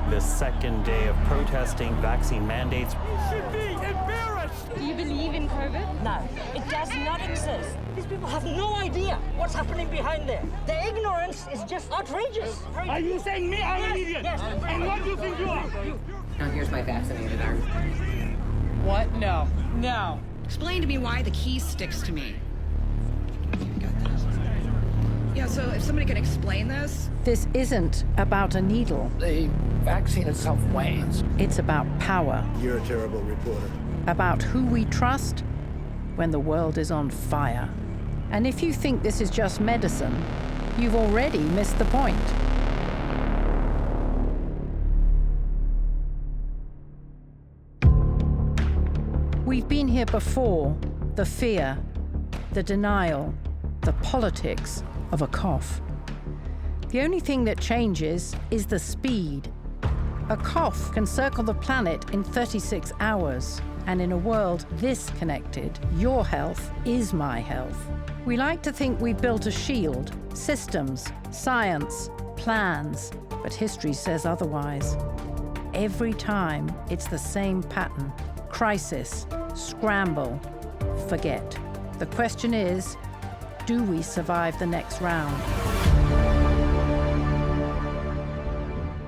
The second day of protesting vaccine mandates. You should be embarrassed! Do you believe in COVID? No, it does not exist. These people have no idea what's happening behind there. Their ignorance is just outrageous. Are you saying me I'm an idiot? Yes. And what do you think you are? Now here's my vaccinated arm. What? No. No. Explain to me why the key sticks to me. Yeah, so if somebody can explain this. This isn't about a needle. The vaccine itself wanes. It's about power. You're a terrible reporter. About who we trust when the world is on fire. And if you think this is just medicine, you've already missed the point. We've been here before. The fear, the denial, the politics of a cough. The only thing that changes is the speed. A cough can circle the planet in 36 hours. And in a world this connected, your health is my health. We like to think we built a shield, systems, science, plans, but history says otherwise. Every time, it's the same pattern. Crisis, scramble, forget. The question is, do we survive the next round?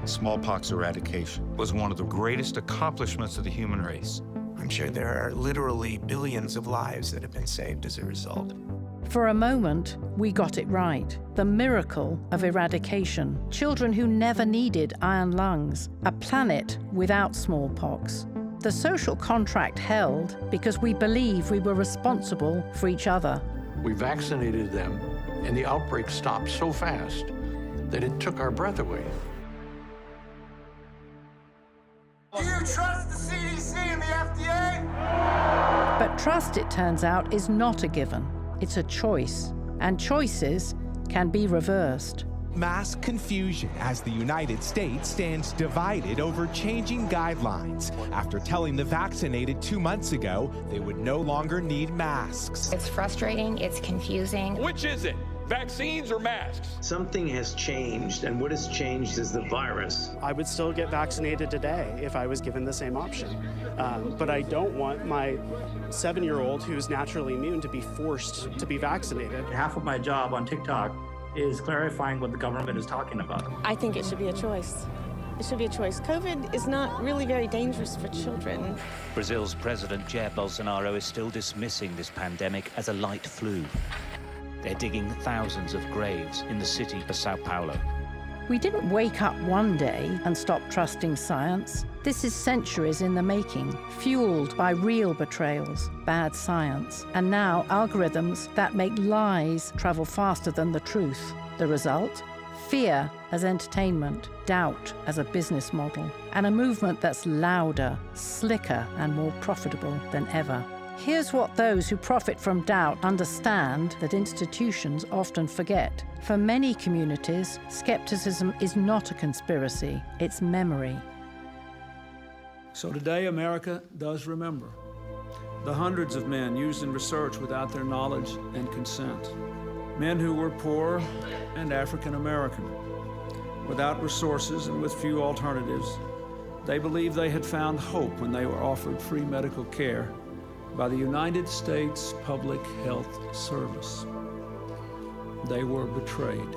Smallpox eradication was one of the greatest accomplishments of the human race. I'm sure there are literally billions of lives that have been saved as a result. For a moment, we got it right. The miracle of eradication. Children who never needed iron lungs. A planet without smallpox. The social contract held because we believe we were responsible for each other. We vaccinated them, and the outbreak stopped so fast that it took our breath away. Do you trust the CDC and the FDA? But trust, it turns out, is not a given. It's a choice, and choices can be reversed. Mass confusion as the United States stands divided over changing guidelines after telling the vaccinated 2 months ago they would no longer need masks. It's frustrating, it's confusing. Which is it? Vaccines or masks? Something has changed, and what has changed is the virus. I would still get vaccinated today if I was given the same option. But I don't want my 7-year-old who's naturally immune to be forced to be vaccinated. Half of my job on TikTok is clarifying what the government is talking about. I think it should be a choice. It should be a choice. COVID is not really very dangerous for children. Brazil's President Jair Bolsonaro is still dismissing this pandemic as a light flu. They're digging thousands of graves in the city of Sao Paulo. We didn't wake up one day and stop trusting science. This is centuries in the making, fueled by real betrayals, bad science, and now algorithms that make lies travel faster than the truth. The result? Fear as entertainment, doubt as a business model, and a movement that's louder, slicker, and more profitable than ever. Here's what those who profit from doubt understand that institutions often forget. For many communities, skepticism is not a conspiracy, it's memory. So today, America does remember the hundreds of men used in research without their knowledge and consent. Men who were poor and African American, without resources and with few alternatives. They believed they had found hope when they were offered free medical care by the United States Public Health Service. They were betrayed.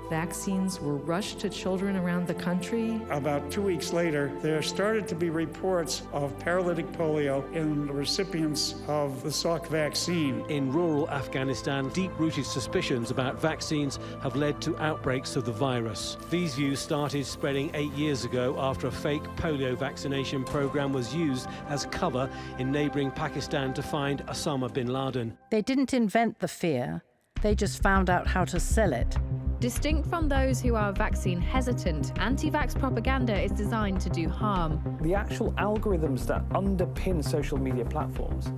Vaccines were rushed to children around the country. About 2 weeks later, there started to be reports of paralytic polio in the recipients of the Salk vaccine. In rural Afghanistan, deep-rooted suspicions about vaccines have led to outbreaks of the virus. These views started spreading 8 years ago after a fake polio vaccination program was used as cover in neighboring Pakistan to find Osama bin Laden. They didn't invent the fear, they just found out how to sell it. Distinct from those who are vaccine hesitant, anti-vax propaganda is designed to do harm. The actual algorithms that underpin social media platforms,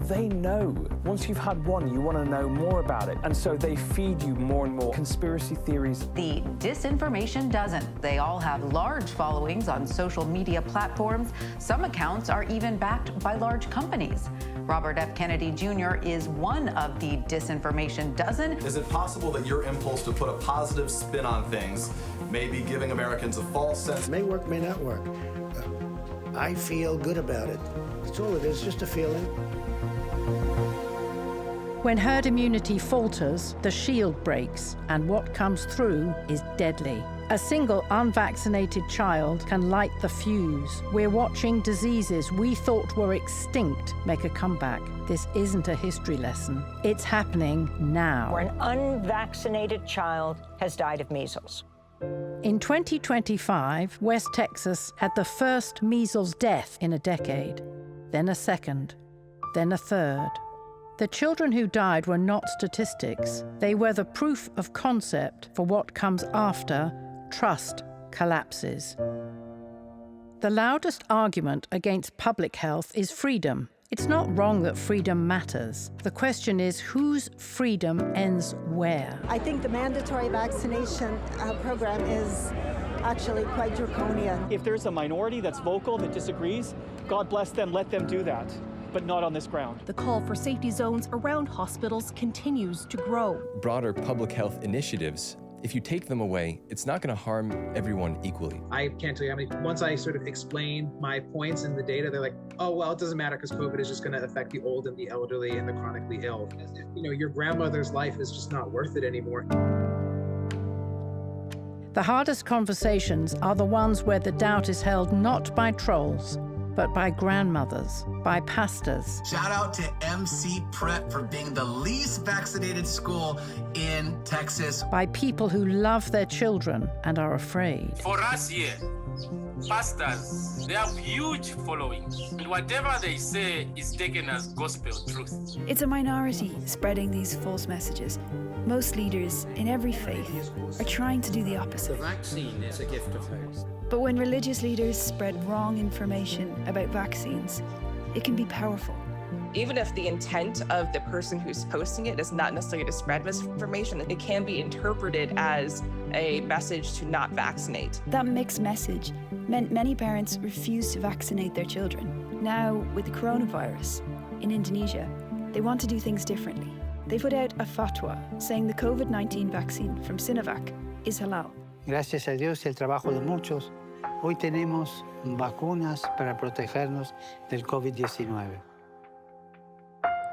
they know. Once you've had one, you want to know more about it. And so they feed you more and more conspiracy theories. The disinformation doesn't. They all have large followings on social media platforms. Some accounts are even backed by large companies. Robert F. Kennedy Jr. is one of the disinformation dozen. Is it possible that your impulse to put a positive spin on things, maybe giving Americans a false sense. May work, may not work. I feel good about it. That's all it is, just a feeling. When herd immunity falters, the shield breaks, and what comes through is deadly. A single unvaccinated child can light the fuse. We're watching diseases we thought were extinct make a comeback. This isn't a history lesson. It's happening now. Where an unvaccinated child has died of measles. In 2025, West Texas had the first measles death in a decade, then a second, then a third. The children who died were not statistics. They were the proof of concept for what comes after trust collapses. The loudest argument against public health is freedom. It's not wrong that freedom matters. The question is whose freedom ends where? I think the mandatory vaccination program is actually quite draconian. If there's a minority that's vocal, that disagrees, God bless them, let them do that, but not on this ground. The call for safety zones around hospitals continues to grow. Broader public health initiatives, if you take them away, it's not going to harm everyone equally. I can't tell you how many, once I sort of explain my points in the data, they're like, oh, well, it doesn't matter because COVID is just going to affect the old and the elderly and the chronically ill. As if, you know, your grandmother's life is just not worth it anymore. The hardest conversations are the ones where the doubt is held not by trolls, but by grandmothers, by pastors. Shout out to MC Prep for being the least vaccinated school in Texas. By people who love their children and are afraid. For us here, pastors, they have huge followings, and whatever they say is taken as gospel truth. It's a minority spreading these false messages. Most leaders in every faith are trying to do the opposite. The vaccine is a gift of hope. But when religious leaders spread wrong information about vaccines, it can be powerful. Even if the intent of the person who's posting it is not necessarily to spread misinformation, it can be interpreted as a message to not vaccinate. That mixed message meant many parents refused to vaccinate their children. Now, with the coronavirus in Indonesia, they want to do things differently. They put out a fatwa saying the COVID-19 vaccine from Sinovac is halal. Gracias a Dios y el trabajo de muchos, hoy tenemos vacunas para protegernos del COVID-19.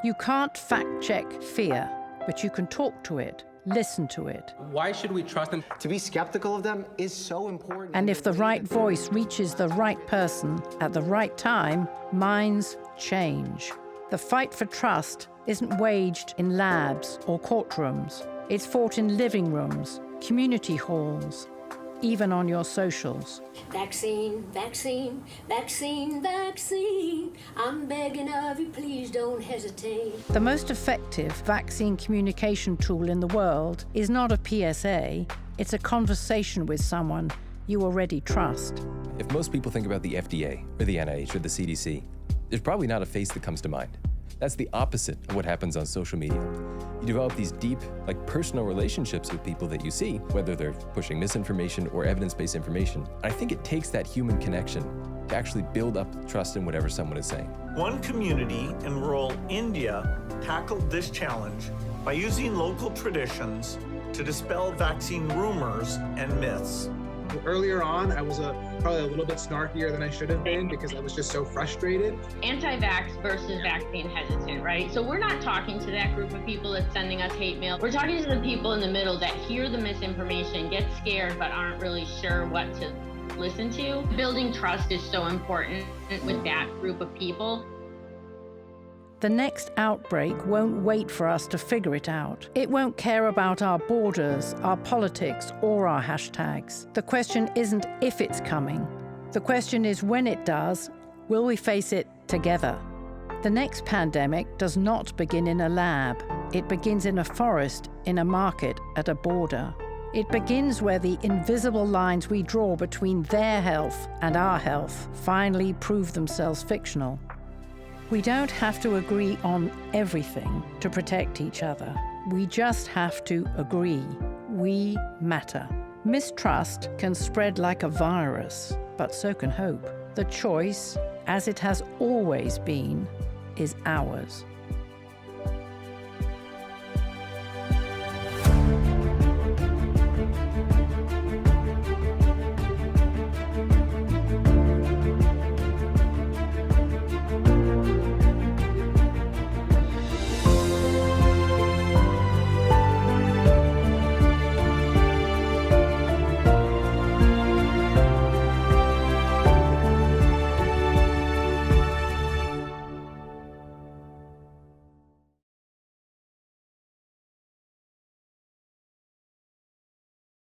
You can't fact-check fear, but you can talk to it, listen to it. Why should we trust them? To be skeptical of them is so important. And if the right voice reaches the right person at the right time, minds change. The fight for trust isn't waged in labs or courtrooms. It's fought in living rooms, community halls, even on your socials. Vaccine, vaccine, vaccine, vaccine. I'm begging of you, please don't hesitate. The most effective vaccine communication tool in the world is not a PSA, it's a conversation with someone you already trust. If most people think about the FDA or the NIH or the CDC, there's probably not a face that comes to mind. That's the opposite of what happens on social media. You develop these deep, personal relationships with people that you see, whether they're pushing misinformation or evidence-based information. I think it takes that human connection to actually build up trust in whatever someone is saying. One community in rural India tackled this challenge by using local traditions to dispel vaccine rumors and myths. Earlier on, I was probably a little bit snarkier than I should have been because I was just so frustrated. Anti-vax versus vaccine hesitant, right? So we're not talking to that group of people that's sending us hate mail. We're talking to the people in the middle that hear the misinformation, get scared, but aren't really sure what to listen to. Building trust is so important with that group of people. The next outbreak won't wait for us to figure it out. It won't care about our borders, our politics, or our hashtags. The question isn't if it's coming. The question is when it does, will we face it together? The next pandemic does not begin in a lab. It begins in a forest, in a market, at a border. It begins where the invisible lines we draw between their health and our health finally prove themselves fictional. We don't have to agree on everything to protect each other. We just have to agree. We matter. Mistrust can spread like a virus, but so can hope. The choice, as it has always been, is ours.